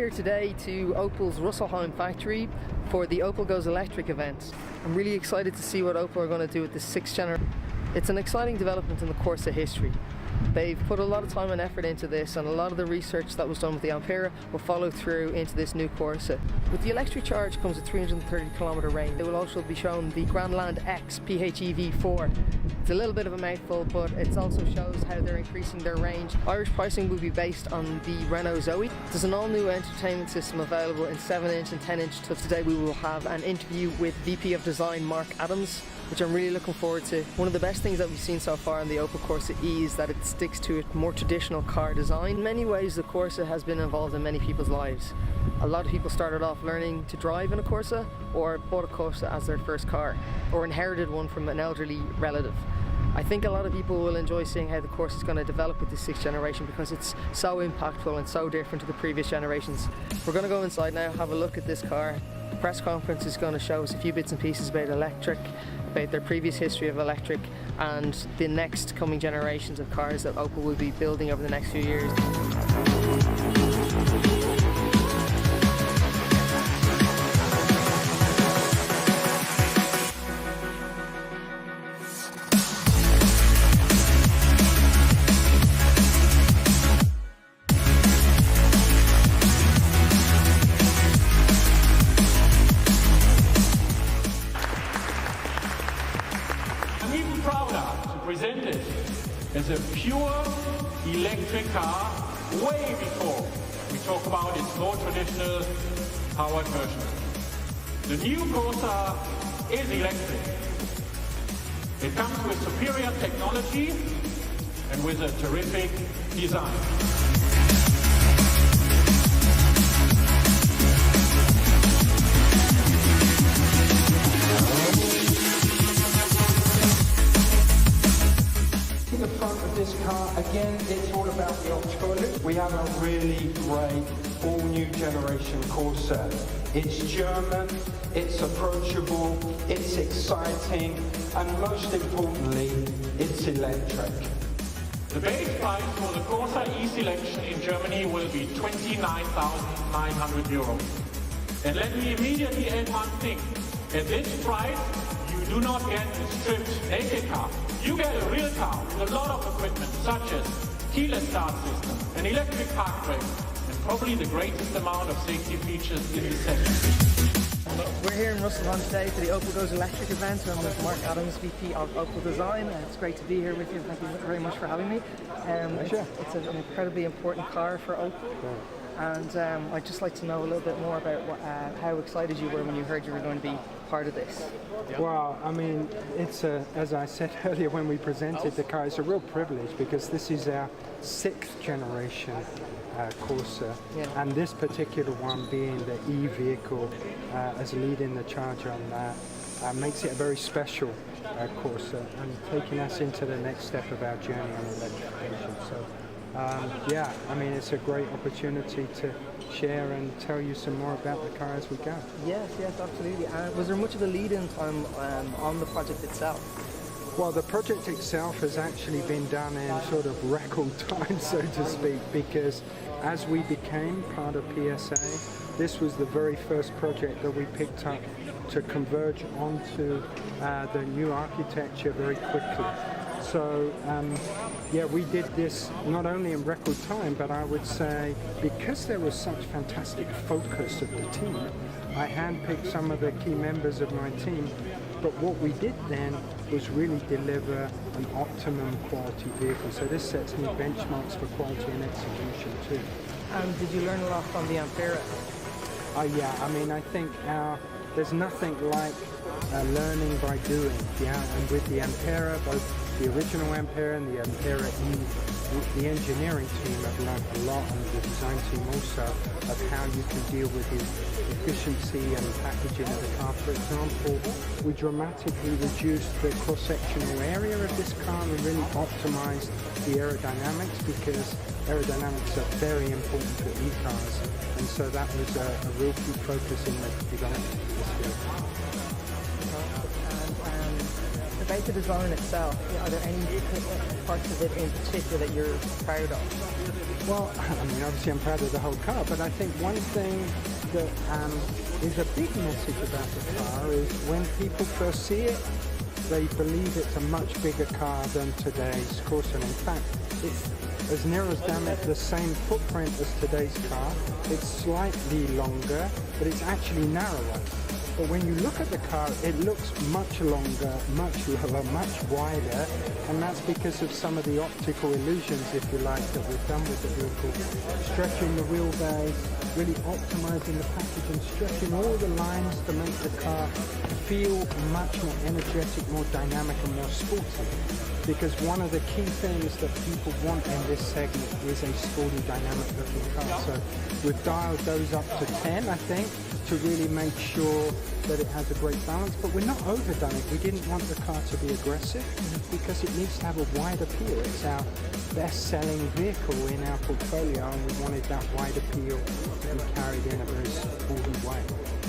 here today to Opel's Russelheim factory for the Opel Goes Electric event. I'm really excited to see what Opel are going to do with this 6th generation. It's an exciting development in the Corsa history. They've put a lot of time and effort into this, and a lot of the research that was done with the Ampera will follow through into this new Corsa. With the electric charge comes a 330km range. They will also be shown the Grandland X PHEV4. It's a little bit of a mouthful, but it also shows how they're increasing their range. Irish pricing will be based on the Renault Zoe. There's an all-new entertainment system available in 7-inch and 10-inch. So today we will have an interview with VP of Design Mark Adams, which I'm really looking forward to. One of the best things that we've seen so far in the Opel Corsa-e is that it sticks to a more traditional car design. In many ways, the Corsa has been involved in many people's lives. A lot of people started off learning to drive in a Corsa, or bought a Corsa as their first car, or inherited one from an elderly relative. I think a lot of people will enjoy seeing how the Corsa is going to develop with this 6th generation, because it's so impactful and so different to the previous generations. We're going to go inside now, have a look at this car. The press conference is going to show us a few bits and pieces about electric, about their previous history of electric, and the next coming generations of cars that Opel will be building over the next few years. Presented as a pure electric car way before we talk about its more traditional powered version. The new Corsa is electric. It comes with superior technology and with a terrific design. The front of this car, again, it's all about the optical look. We have a really great all-new generation Corsa. It's German, it's approachable, it's exciting, and most importantly, it's electric. The base price for the Corsa-e selection in Germany will be €29,900. And let me immediately add one thing. At this price, you do not get a stripped naked car. You get a real car with a lot of equipment, such as keyless start system, an electric park brake, and probably the greatest amount of safety features in the segment. We're here in Russelheim today for the Opel Goes Electric event. I'm with Mark Adams, VP of Opel Design. It's great to be here with you. Thank you very much for having me. It's an incredibly important car for Opel. And I'd just like to know a little bit more about how excited you were when you heard you were going to be part of this. Well, I mean, it's as I said earlier when we presented the car, it's a real privilege because this is our 6th generation Corsa, and this particular one being the E-vehicle as leading the charge on that makes it a very special Corsa and taking us into the next step of our journey on electrification. So. Yeah, I mean, it's a great opportunity to share and tell you some more about the car as we go. Yes, absolutely. Was there much of a lead-in time on the project itself? Well, the project itself has actually been done in sort of record time, so to speak, because as we became part of PSA, this was the very first project that we picked up to converge onto the new architecture very quickly. So, yeah, we did this not only in record time, but I would say because there was such fantastic focus of the team, I handpicked some of the key members of my team. But what we did then was really deliver an optimum quality vehicle. So this sets new benchmarks for quality and execution too. And did you learn a lot from the Ampera? Yeah, I mean, I think there's nothing like learning by doing. Yeah, and with the Ampera, both the original Ampera and the Ampera E, the engineering team have learned a lot, and the design team also, of how you can deal with the efficiency and packaging of the car. For example, we dramatically reduced the cross-sectional area of this car and really optimized the aerodynamics, because aerodynamics are very important for e-cars, and so that was a real key focus in the development of this vehicle. And about the design itself, are there any parts of it in particular that you're proud of? Well, I mean, obviously I'm proud of the whole car, but I think one thing that is a big message about the car is when people first see it, they believe it's a much bigger car than today's Corsa. In fact, it's as near as damn it the same footprint as today's car. It's slightly longer, but it's actually narrower. But when you look at the car, it looks much longer, much lower, much wider, and that's because of some of the optical illusions, if you like, that we've done with the vehicle. Stretching the wheelbase, really optimizing the package and stretching all the lines to make the car feel much more energetic, more dynamic and more sporty. Because one of the key things that people want in this segment is a sporty, dynamic looking car. So we've dialed those up to 10, I think, to really make sure that it has a great balance, but we're not overdone it. We didn't want the car to be aggressive because it needs to have a wide appeal. It's our best-selling vehicle in our portfolio, and we wanted that wide appeal to be carried in a very sporty way.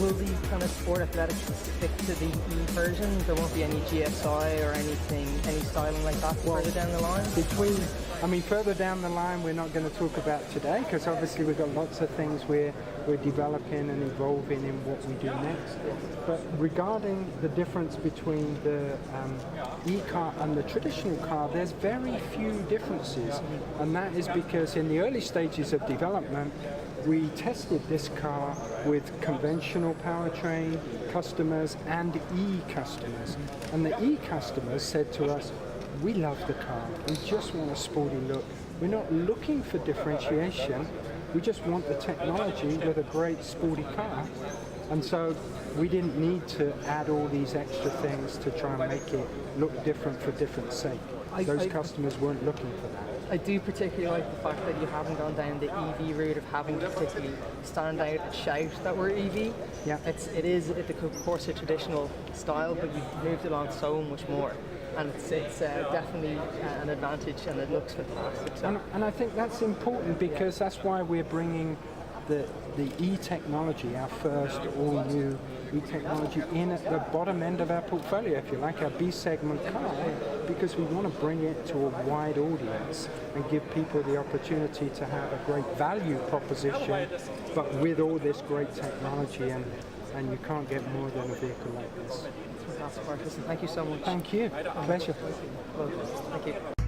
Will the kind of sport athletics stick to the E version? There won't be any GSI or anything, any styling like that further down the line? Further down the line we're not going to talk about today because obviously we've got lots of things we're developing and evolving in what we do next. But regarding the difference between the e-car and the traditional car, there's very few differences, and that is because in the early stages of development we tested this car with conventional powertrain customers and e-customers, and the e-customers said to us, we love the car, we just want a sporty look. We're not looking for differentiation, we just want the technology with a great sporty car. And so we didn't need to add all these extra things to try and make it look different for different sake. Those customers weren't looking for that. I do particularly like the fact that you haven't gone down the EV route of having to particularly stand out and shout that we're EV. Yeah. It is the Corsa traditional style, but you've moved it on so much more. And it's definitely an advantage, and it looks fantastic. So. And I think that's important because that's why we're bringing the e-technology, our first all-new e-technology, in at the bottom end of our portfolio, if you like, our B-segment car, because we want to bring it to a wide audience and give people the opportunity to have a great value proposition, but with all this great technology, and you can't get more than a vehicle like this. Fantastic, Mark. Listen, thank you so much. Thank you. Pleasure. Thank you.